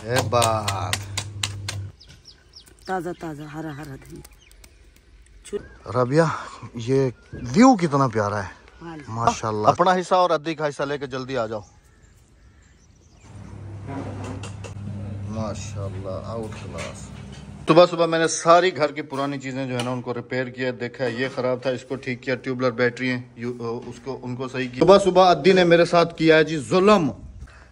है बात। ताजा ताजा हरा हरा धनिया। रबिया ये व्यू कितना प्यारा है माशाल्लाह। अपना हिस्सा और अद्दी का हिस्सा लेके जल्दी आ जाओ। माशाल्लाह आउट क्लास। सुबह सुबह मैंने सारी घर की पुरानी चीजें जो है ना उनको रिपेयर किया। देखा ये खराब था, इसको ठीक किया। ट्यूबलर बैटरी है उसको उनको सही किया। सुबह सुबह अद्दी ने मेरे साथ किया है जी जुल्म।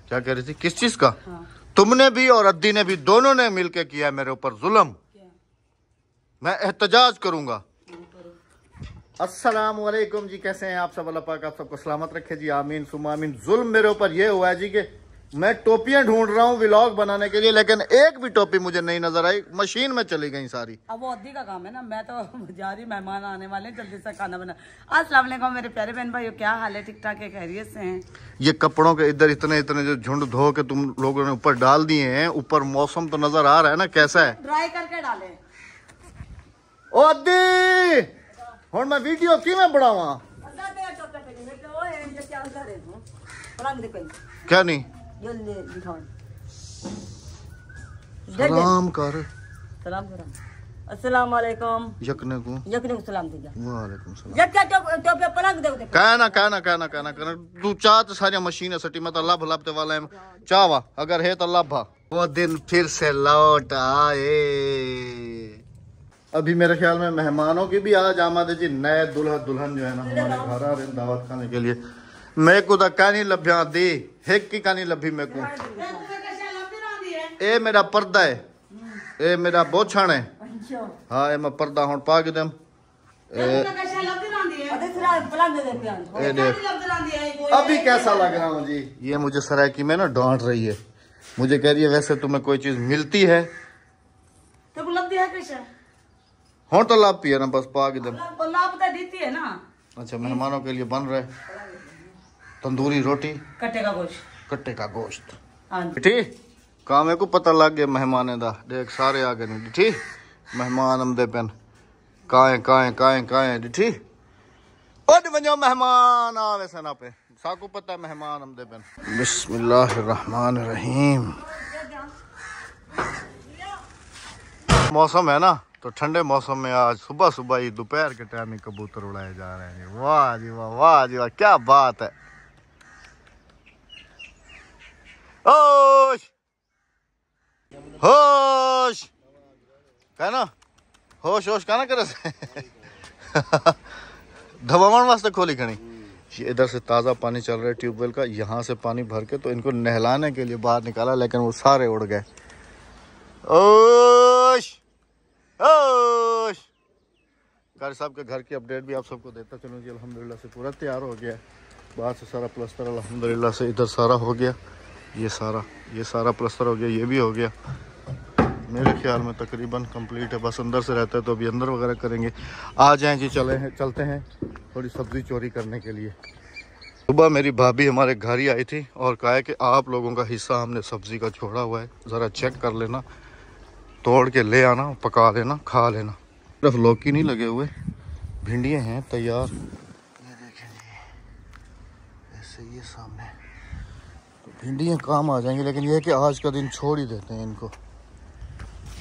क्या कह रही थी? किस चीज का? हाँ। तुमने भी और अद्दी ने भी, दोनों ने मिलकर किया है मेरे ऊपर जुल्म। मैं एहतजाज करूंगा। अस्सलाम वालेकुम जी, कैसे हैं आप सब? अल्लाह पाक आप सबको सलामत रखे जी, आमीन सुम्मा आमीन। जुल्म मेरे ऊपर ये हुआ है जी कि मैं टोपियां ढूंढ रहा हूँ व्लॉग बनाने के लिए, लेकिन एक भी टोपी मुझे नहीं नजर आई। मशीन में चली गई सारी। अब वो अद्दी का काम है ना, मैं तो जा रही, मेहमान आने वाले हैं, जल्दी से खाना बना। अस्सलाम वालेकुम मेरे प्यारे बहन भाइयों, क्या हाल है? ठीक ठाक है, खैरियत से हैं? ये कपड़ों के इधर इतने इतने जो झुंड धो के तुम लोगों ने ऊपर डाल दिए हैं, ऊपर मौसम तो नजर आ रहा है ना कैसा है? ड्राई करके डाले। ओ अद्दी हुण मैं वीडियो किवें बनावां? क्या नहीं सलाम कर। सलाम अस्सलाम वालेकुम। यकने को सलाम दे। वालेकुम सलाम। कहना तू चाह तो सारी मशीन सटी मैं तो लब लबते वाला है। चावा अगर है तो लभा। वो दिन फिर से लौट आए। अभी मेरे ख्याल में मेहमानों की भी आज आमादे जी। नए दुल्हा दुल्हन जो है ना हमारे घर आ रहे हैं दावत खाने के लिए। मेरे को तो कहनी लभ्या दी हिक की कहनी लभी मेरे को। ए मेरा पर्दा है, ए मेरा बोछण है। हाँ ए मैं पर्दा हूँ पा के दम। अभी कैसा लग रहा हूँ जी? ये मुझे सरायकी में ना डांट रही है। मुझे कह रही है वैसे तुम्हें कोई चीज मिलती है हो तो लाभ पिया ना, बस पा के दम। लाभ तो देती है ना। अच्छा मेहमानों के लिए बन रहे तंदूरी रोटी, कट्टे का गोश्त। कट्टे का गोश्त ठीक। काम को पता लग गया मेहमान दा। देख सारे आ गए नहीं ठीक। मेहमान आमदे पेन काए काए काए काए ठीक। ओद वजो मेहमान आवे सना पे साकू पता मेहमान आमदे पेन। बिस्मिल्लाहिर्रहमानिर्रहीम। मौसम है ना तो ठंडे मौसम में आज सुबह सुबह ही दोपहर के टाइम में कबूतर उड़ाए जा रहे हैं। वाह जी वाह, वाह जी वाह, क्या बात है। होश होश कहना, होश होश कहना करे धवावन वास्ते खोली खड़ी। इधर से ताज़ा पानी चल रहा है ट्यूबवेल का। यहाँ से पानी भर के तो इनको नहलाने के लिए बाहर निकाला, लेकिन वो सारे उड़ गए। ओश ओश कारी साहब के घर की अपडेट भी आप सबको देता चलूँ जी। अल्हम्दुलिल्लाह से पूरा तैयार हो गया है। बाहर से सारा प्लस्तर अल्हम्दुलिल्लाह से इधर सारा हो गया। ये सारा प्लस्तर हो गया, ये भी हो गया। मेरे ख्याल में तकरीबन कंप्लीट है। बस अंदर से रहता है तो अभी अंदर वगैरह करेंगे। आ जाएं जी, चलते हैं थोड़ी सब्ज़ी चोरी करने के लिए। सुबह मेरी भाभी हमारे घर ही आई थी और कहा है कि आप लोगों का हिस्सा हमने सब्ज़ी का छोड़ा हुआ है, ज़रा चेक कर लेना, तोड़ के ले आना, पका लेना, खा लेना। सिर्फ लौकी नहीं लगे हुए, भिंडियाँ हैं तैयार। ये देखें जी ऐसे ये सामने तो भिंडियाँ काम आ जाएंगी, लेकिन ये है कि आज का दिन छोड़ ही देते हैं इनको,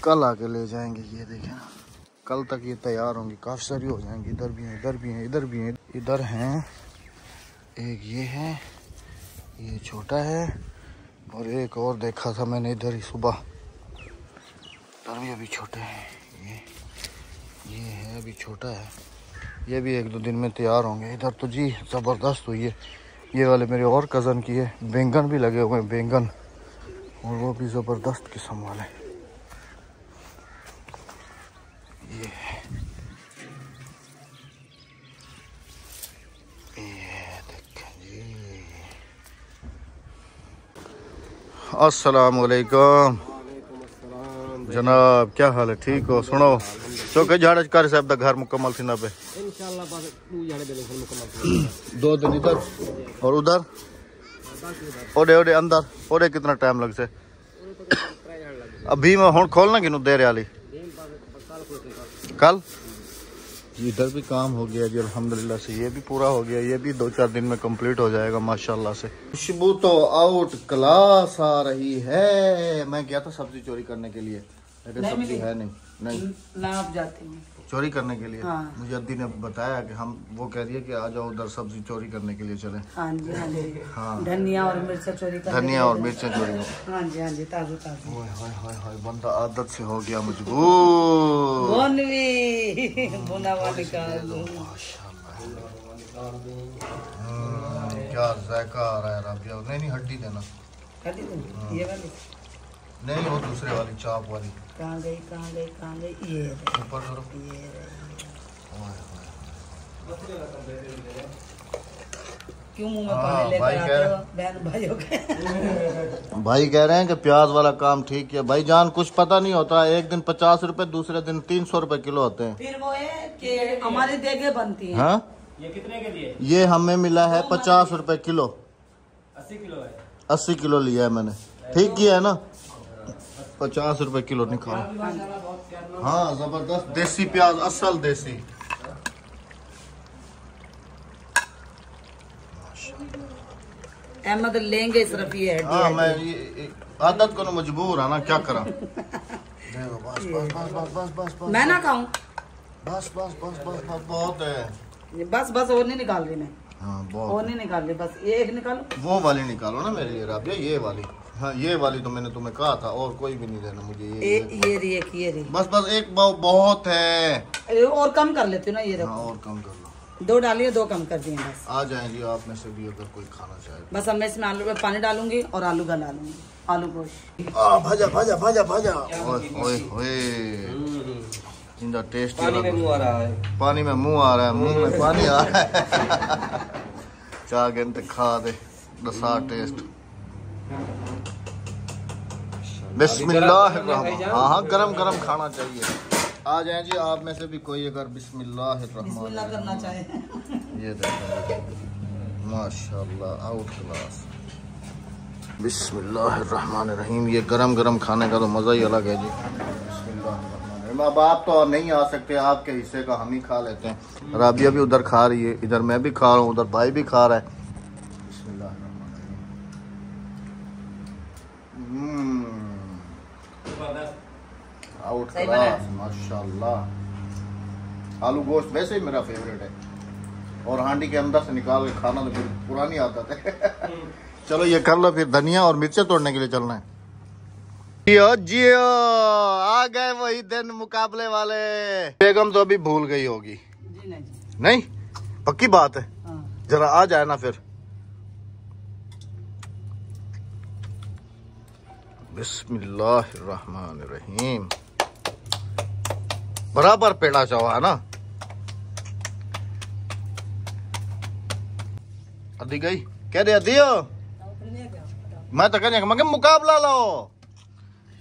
कल आके ले जाएंगे। ये देखें ना कल तक ये तैयार होंगी, काफ़ी सारी हो जाएंगी। इधर भी हैं, इधर भी हैं, इधर भी हैं, इधर हैं एक, ये है, ये छोटा है और एक और देखा था मैंने इधर ही सुबह, इधर भी अभी छोटे हैं। ये है अभी छोटा है, ये भी 1-2 दिन में तैयार होंगे। इधर तो जी ज़बरदस्त हुई है। ये वाले मेरे और कज़न की है, बैंगन भी लगे हुए हैं, बैंगन, और वो भी ज़बरदस्त किस्म वाले। ये देखें जी। अस्सलाम वालेकुम जनाब, क्या हाल है? ठीक हो? सुनो चौके झाड़ कारी साहब का घर मुकम्मल थी ना पे इंशाल्लाह, 2 दिन इधर और उधर ओडे ओडे अंदर ओडे कितना टाइम लग से? अभी मैं हूँ खोलना कि देर वाली कल इधर भी काम हो गया जी अल्हम्दुलिल्लाह से। ये भी पूरा हो गया, ये भी 2-4 दिन में कंप्लीट हो जाएगा माशाल्लाह से। खुशबू तो आउट क्लास आ रही है। मैं गया था सब्जी चोरी करने के लिए, लेकिन सब्जी है नहीं ना आप जाते हैं चोरी करने के लिए। हाँ। मुझे अद्दी ने बताया कि हम, वो कह रही है कि आ जाओ उधर सब्जी चोरी करने के लिए चले। हाँ जी हाँ जी। हाँ। धनिया और मिर्चा चोरी करने धनिया और मिर्चें चोरी। हाँ जी हाँ जी, ताज़ा ताज़ा। ओए हाय हाय हाय, बंदा आदत से हो गया मजबूर। बुना हुआ निकाल दो। क्या जायका आ रहा है राबिया। नहीं हड्डी देना। ये वाली नहीं, वो दूसरे वाली चाप वाली। कहाँ गई कहाँ गई कहाँ गई? ये ऊपर जरा। ये क्यों मुंह में पानी लेकर आते हो बहन भाइयों के? भाई कह रहे हैं कि प्याज वाला काम ठीक है भाई जान, कुछ पता नहीं होता। एक दिन 50 रुपए, दूसरे दिन 300 रुपए किलो होते हैं। फिर वो है कि हमारी देगे बनती हैं। हाँ, ये कितने के लिए? ये हमें मिला है 50 रुपए किलो। 80 किलो है। 80 किलो लिया है मैंने। ठीक किया है ना? 50 रुपए किलो निकाल। हाँ जबरदस्त देसी प्याज, असल देसी। अहमद लेंगे सिर्फ ये है। हाँ मैं ये आदत को मजबूर है ना, क्या करा। बस बस बस बस बस बस बस। मैं ना खाऊं? बस बस बस बस बस बहुत है। बस बस और नहीं निकाल रही मैं। हाँ और बहुत। नहीं निकाल रही, बस ये एक निकालो। वो वाली निकालो ना मेरे लिए राबिया, ये वाली। हाँ ये वाली तो मैंने तुम्हें कहा था, और कोई भी नहीं देना मुझे। ये रही एक, ये रही। बस बस एक बहुत है। और कम कर लेती हूँ ना, ये हाँ रखो। और कम कर लो। 2 डालिए, 2 कम कर दिए बस। आ जाएंगे आप में से भी अगर कोई खाना चाहे। बस अब मैं इसमें आलू में पानी डालूंगी और आलू गला लूंगी, आलू गोश्त। भाजा भाजा भाजा भाजा। ओए ओए ओए, जिंदा टेस्ट। पानी में मुंह आ रहा है। पानी में मुंह आ रहा है, मुंह में पानी आ रहा है। 4 घंटे खा दे दसा टेस्ट। बिस्मिल्लाहिर्रहमान। हाँ गरम गरम खाना चाहिए। आ जाए जी आप में से भी कोई अगर बिस्मिल्लाहिर्रहमान करना चाहे। ये देखो माशाल्लाह आउट क्लास। बिस्मिल्लाहिर्रहमानिर्रहीम। ये गरम गरम खाने का तो मज़ा ही अलग है जी। बिस्मिल्लाहिर्रहमानिर्रहीम। अब आप तो नहीं आ सकते, आपके हिस्से का हम ही खा लेते हैं। राबिया भी उधर खा रही है, इधर मैं भी खा रहा हूँ, उधर भाई भी खा रहा है। आउट क्लास माशाल्लाह। आलू गोश्त वैसे ही मेरा फेवरेट है, और हांडी के अंदर से निकाल के खाना तो फिर पुरानी आदत है। चलो ये कर लो, फिर धनिया और मिर्चें तोड़ने के लिए चलना है। जियो जियो, आ गए वही दिन मुकाबले वाले। बेगम तो अभी भूल गई होगी। जी नहीं जी। नहीं पक्की बात है। हाँ। जरा आ जाए ना फिर। बिस्मिल्लाहिर्रहमानिर्रहीम। बराबर पेड़ा चावा है ना। अदी गई कह दे अदियो, मैं तो कहने मगर मुकाबला लो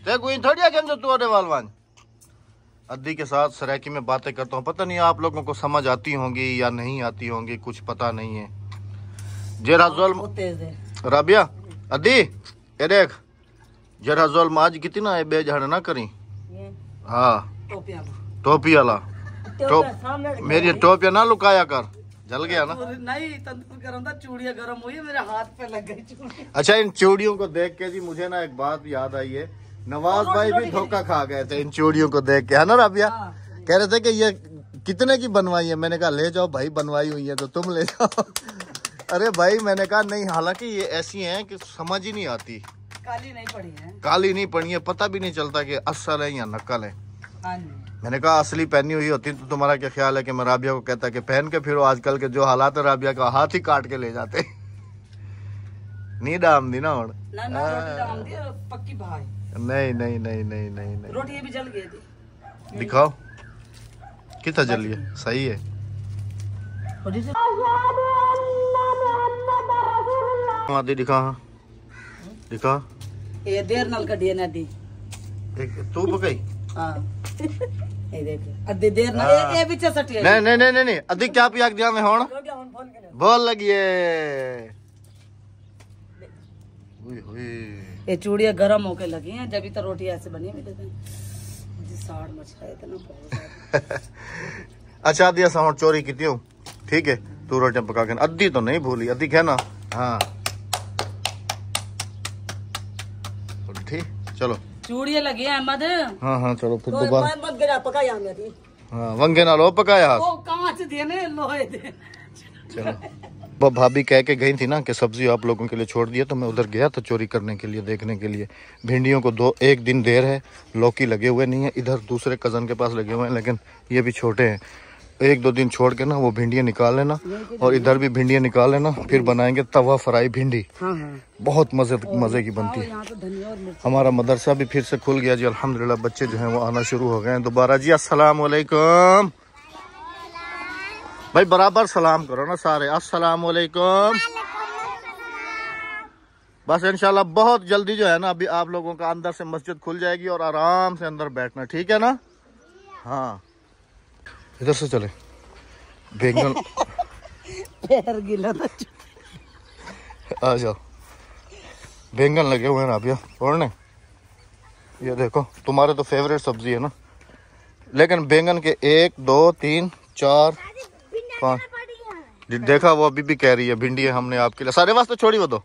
ते कोई थोड़ी है जो तू वालवान। अद्दी के साथ सरायकी में बातें करता हूँ, पता नहीं आप लोगों को समझ आती होंगी या नहीं आती होंगी, कुछ पता नहीं है। जरा जुल्म राबिया अद्दी ये देख, जरा जुल्म आज कितना है, बेझड़ ना करी। हाँ टोपी वाला, मेरी टोपिया ना लुकाया कर, जल गया ना। नहीं तंदूर गरम था, चूड़ियाँ गरम हुई, मेरे हाथ पे लग गई चूड़ी। अच्छा इन चूड़ियों को देख के जी मुझे ना एक बात याद आई है। नवाज भाई भी धोखा खा गए थे इन चूड़ियों को देख के, है ना राबिया? कह रहे थे कि ये कितने की बनवाई है। मैंने कहा ले जाओ भाई, बनवाई हुई है तो तुम ले जाओ। अरे भाई मैंने कहा नहीं, हालांकि ये ऐसी हैं कि समझ ही नहीं आती। काली नहीं पड़ी है, काली नहीं पड़ी है, पता भी नहीं चलता कि असल है या नकल है। हाँ जी। मैंने कहा असली पहनी हुई होती तो तुम्हारा क्या ख्याल है कि मैं राबिया को कहता कि पहन के फिरो। आजकल के जो हालात है, राबिया का हाथ ही काट के ले जाते। नींद आमदी ना हुण। पक्की भाई। नहीं नहीं नहीं नहीं नहीं नहीं, रोटी ये भी जल गई थी। दिखाओ कितना जली है, सही है। आदि दिखा, हाँ दिखा। ये देर नाल कढ़ी नदी तू पकई। हाँ ये देख अद्धी देर नाल ये पीछे सटी है। नहीं नहीं नहीं नहीं, अद्धी क्या पिया दिया मैं हुण बोल लगिए। ये चूड़ियाँ गरम होके लगी हैं, जब तो रोटी ऐसे बनी। मुझे साड़ मचा है इतना बहुत। अच्छा दिया साउंड चोरी की हूँ, ठीक है। तू रोटियां पका के अद्धी तो नहीं भूली, अद्धी है ना। हाँ ठीक, चलो चूड़ियाँ लगी है अहमद। हाँ हाँ चलो फिर तो दोबारा। मत गिरा पका यहाँ मेरी। हाँ वंगे ना लो पकाया। वो कांच देने लोहे दे। चलो वो भाभी कह के गई थी ना कि सब्जी आप लोगों के लिए छोड़ दिया, तो मैं उधर गया था चोरी करने के लिए, देखने के लिए। भिंडियों को एक दिन देर है, लौकी लगे हुए नहीं है, इधर दूसरे कज़न के पास लगे हुए हैं, लेकिन ये भी छोटे हैं। 1-2 दिन छोड़ के ना वो भिंडियाँ निकाल लेना, और इधर भी भिंडियाँ निकाल लेना, फिर बनाएंगे तवा फ्राई भिंडी। बहुत मज़े की बनती है। हमारा मदरसा भी फिर से खुल गया जी, अल्हम्दुलिल्लाह। बच्चे जो हैं वो आना शुरू हो गए हैं दोबारा जी। अस्सलाम वालेकुम भाई, बराबर सलाम करो ना सारे। अस्सलाम वालेकुम। बस इंशाल्लाह बहुत जल्दी जो है ना, अभी आप लोगों का अंदर से मस्जिद खुल जाएगी और आराम से अंदर बैठना, ठीक है ना। हाँ इधर से चले। बैंगन पैर गिला था। आ जाओ, बैंगन लगे हुए हैं ना अभी तोड़ने। ये देखो तुम्हारे तो फेवरेट सब्जी है ना, लेकिन बैंगन के 1 2 3 4 5 देखा, वो अभी भी कह रही है भिंडी है हमने आपके लिए सारे वास्ते छोड़ी। वो तो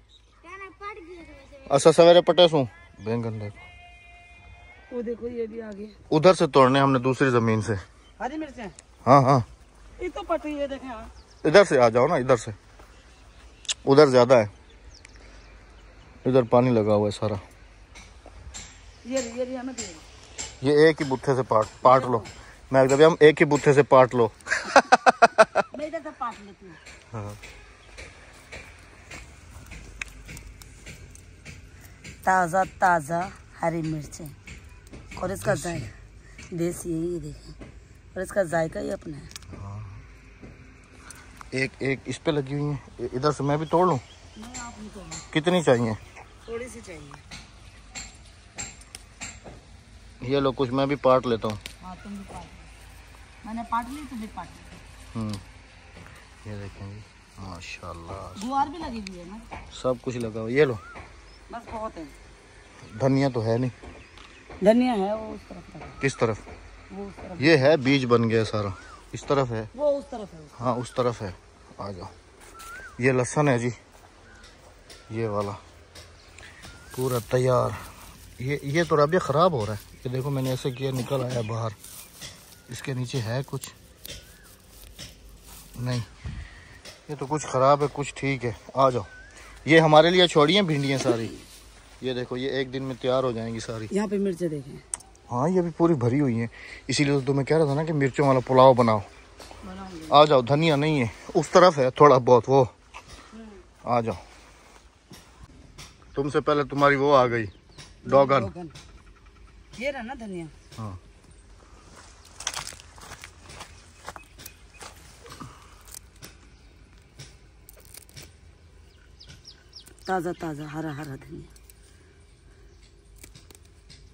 अच्छा सवेरे पटेसू बैंगन देखो। वो देखो ये भी आ गया। उधर से तोड़ने हमने दूसरी जमीन से। हरी मिर्चें। हाँ हाँ ये तो पट रही है, देखें। हाँ इधर से आ जाओ ना, इधर से। उधर ज्यादा है, इधर पानी लगा हुआ है सारा। ये हमें दे। ये एक ही बुत्थे से पाट लो। मैं जब हम एक ही बुत्थे से पाट लो। मैं इधर से पाट लेती हूँ। हाँ। ताज़ा ताज़ा हरी मिर्चें, और इसका जायका देसी है, ये देखें, और इसका जायका ही अपना है। एक इस पे लगी हुई है। इधर से मैं भी तोड़ लूं? नहीं आप नहीं तोड़ना। कितनी चाहिए? थोड़ी सी चाहिए। ये लो, कुछ मैं भी पाट लेता हूँ। हाँ तुम भी पाट लो। मैंने पाट ली, तुम भी पाट ली। ये देखेंगे माशाल्लाह, गुआर भी लगी हुई है ना, सब कुछ लगा हुआ। ये लो, बस बहुत है। धनिया तो है नहीं। धनिया है वो उस तरफ है। किस तरफ? वो उस तरफ। ये है, बीज बन गया सारा। इस तरफ है, वो उस तरफ है। हाँ उस तरफ है। आ जाओ। ये लहसुन है जी, ये वाला पूरा तैयार। ये तो रबिया ख़राब हो रहा है। ये देखो मैंने ऐसे किया, निकल आया बाहर। इसके नीचे है कुछ नहीं, ये तो कुछ ख़राब है, कुछ ठीक है। आ जाओ, ये हमारे लिए छोड़िए भिंडियाँ सारी। ये देखो, ये एक दिन में तैयार हो जाएंगी सारी। यहाँ पे मिर्चें देखें। हाँ ये भी पूरी भरी हुई हैं, इसीलिए तो मैं कह रहा था ना कि मिर्चों वाला पुलाव बनाओ। आ जाओ, धनिया नहीं है, उस तरफ है थोड़ा बहुत, वो आ जाओ। तुमसे पहले तुम्हारी वो आ गई, डॉगन। ये रहा ना धनिया। हाँ ताज़ा ताज़ा हरा हरा धनिया।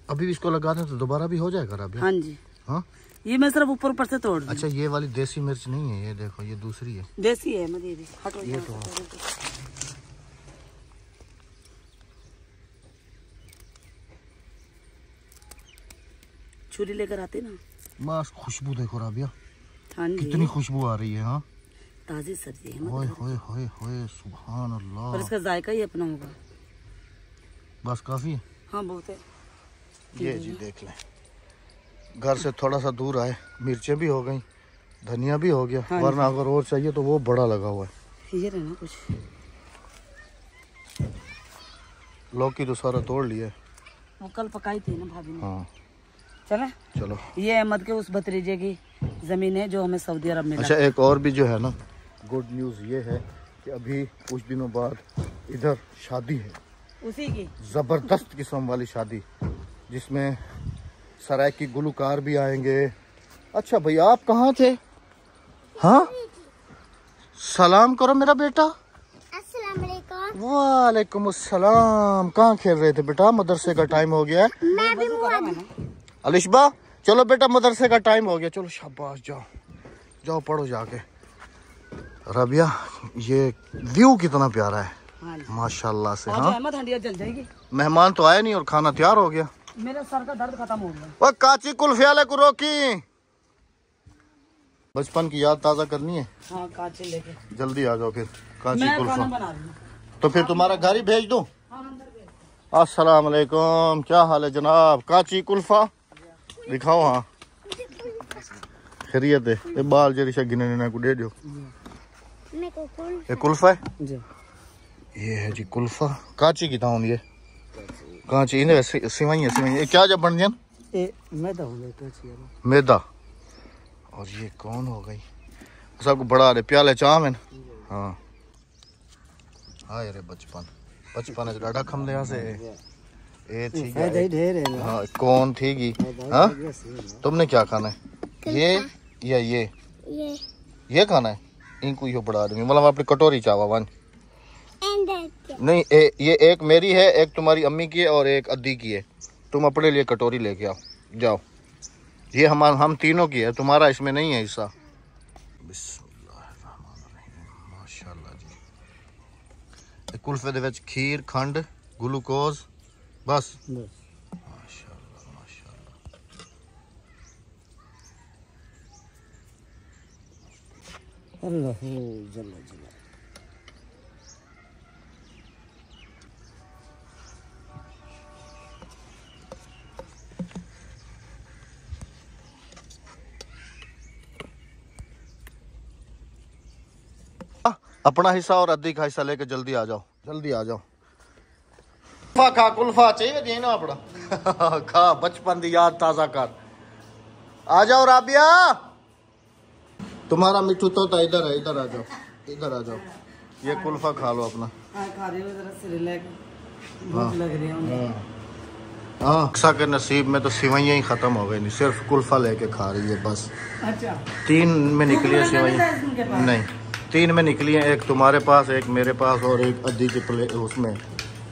अभी भी इसको लगा दें तो दोबारा भी हो जाएगा रबिया? हाँ जी। हाँ ये मैं सिर्फ ऊपर ऊपर से तोड़ दूँ। अच्छा, ये वाली देसी मिर्च नहीं है, ये देखो ये दूसरी है। देसी है मत, ये भी हटो। ये तो छुरी लेकर आते ना। बस खुशबू देखो रबिया, हाँ जी, कितनी खुशबू आ रही है। हाँ ताज़ी सब्जी है। होए होए होए होए, सुभान अल्लाह। और इसका जायका ही अपना होगा। बस काफी है। हाँ बहुत है। ये जी देख लें, घर से थोड़ा सा दूर आए, मिर्चें भी हो गई, धनिया भी हो गया। हाँ वरना अगर और चाहिए तो वो बड़ा लगा हुआ है। ये रहना कुछ। लौकी तो सारा तोड़ लिया है। वो कल पकाई थी ना भाभी ने। हाँ चले। चलो। ये अहमद के उस भतीजे की जमीन है जो हमें सऊदी अरब में। अच्छा, एक और भी जो है ना गुड न्यूज़ ये है कि अभी कुछ दिनों बाद इधर शादी है, उसी की ज़बरदस्त किस्म वाली शादी, जिसमें सराय की गुलकार भी आएंगे। अच्छा भैया, आप कहाँ थे? हाँ सलाम करो मेरा बेटा। अस्सलाम वालेकुम। वालेकुम अस्सलाम। कहाँ खेल रहे थे बेटा? मदरसे का टाइम हो गया है। मैं भी अलिशबा चलो बेटा, मदरसे का टाइम हो गया, चलो शाबाश, जाओ जाओ पढ़ो जाके। रबिया, ये व्यू कितना प्यारा है। हाँ जी। माशाल्लाह से। आज हाँ अहमद हंडिया जल जाएगी। मेहमान तो आए नहीं और खाना तैयार हो गया। मेरा सर का दर्द खत्म हो गया। वो काची कुल्फिया ले को रोकी। बचपन की याद ताज़ा करनी है। हाँ कांचे लेके जल्दी आ जाओ फिर। कांची मैं कुल्फा खाना बना रही हूँ। तो फिर तुम्हारा घर ही भेज दूँ। हाँ अंदर भेज। अस्सलाम वालेकुम, क्या हाल है जनाब? कांची कुल्फा दिखाओ। हाँ खैरियत है। ये बाल जरी से गिने को दे दो। मैं को ये कुल्फा है जी। ये है जी कुल्फा। कांची की था ये कांची इन्हें सिवाई ये क्या जब बन जान मैदा हो गया कांची मैदा। और ये कौन हो गई सबको बड़ा रहे प्याले चाम है। हाँ हाँ यार बचपन बचपन डाढ़ा खम लिया से ए ठीक है। हाँ कौन थी गी। हाँ तुमने क्या खाना है? ये खाना है। इनको यो बड़ा दूंगी मतलब अपनी कटोरी चावा वन नहीं ये एक मेरी है, एक तुम्हारी अम्मी की है और एक अद्दी की है। तुम अपने लिए कटोरी लेके आओ जाओ। ये हम तीनों की है, तुम्हारा इसमें नहीं है हिस्सा। बिस्मिल्लाहिर्रहमानिर्रहीम माशाल्लाह जी। कुल्फे दे विच खीर खंड ग्लूकोज बस माशाल्लाह माशाल्लाह। अल्लाह जल्ला जल्ला। अपना हिस्सा और अद्दी का हिस्सा लेके जल्दी आ जाओ जल्दी आ जाओ। कुल्फा खा कुल्फा चाहिए जी ना अपना खा बचपन की याद ताजा कर। आ जाओ राबिया तुम्हारा मिठू तोता इधर है, इधर आ जाओ इधर आ जाओ। ये कुल्फा खा लो अपना। खा रही हूँ जरा से रिलैक्स भूख लग रही है। हाँ अक्सा के नसीब में तो सिवैयाँ ही खत्म हो गई, नहीं सिर्फ कुल्फा लेके खा रही है बस। अच्छा 3 में निकली है सिवैयाँ नहीं 3 में निकली है, एक तुम्हारे पास एक मेरे पास और एक अद्दी की प्लेट उसमें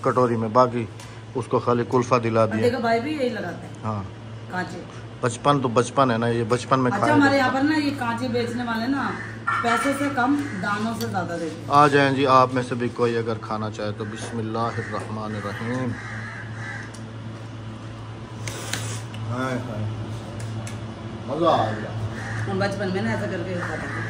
कटोरी में, बाकी उसको खाली कुल्फा दिला दिया। भाई भी यही लगाते हैं। हाँ कांचे बचपन तो बचपन है ना, ये बचपन में अच्छा खाया। हमारे यहाँ पर ना ये कांचे बेचने वाले ना पैसे से कम दानों से ज्यादा देते हैं। आ जाएं जी आप में से भी कोई अगर खाना चाहे तो। बिस्मिल्लाहिर्रहमानिर्रहीम। हाय हाय मजा आ गया। हम बचपन में ना ऐसा करके खाता था।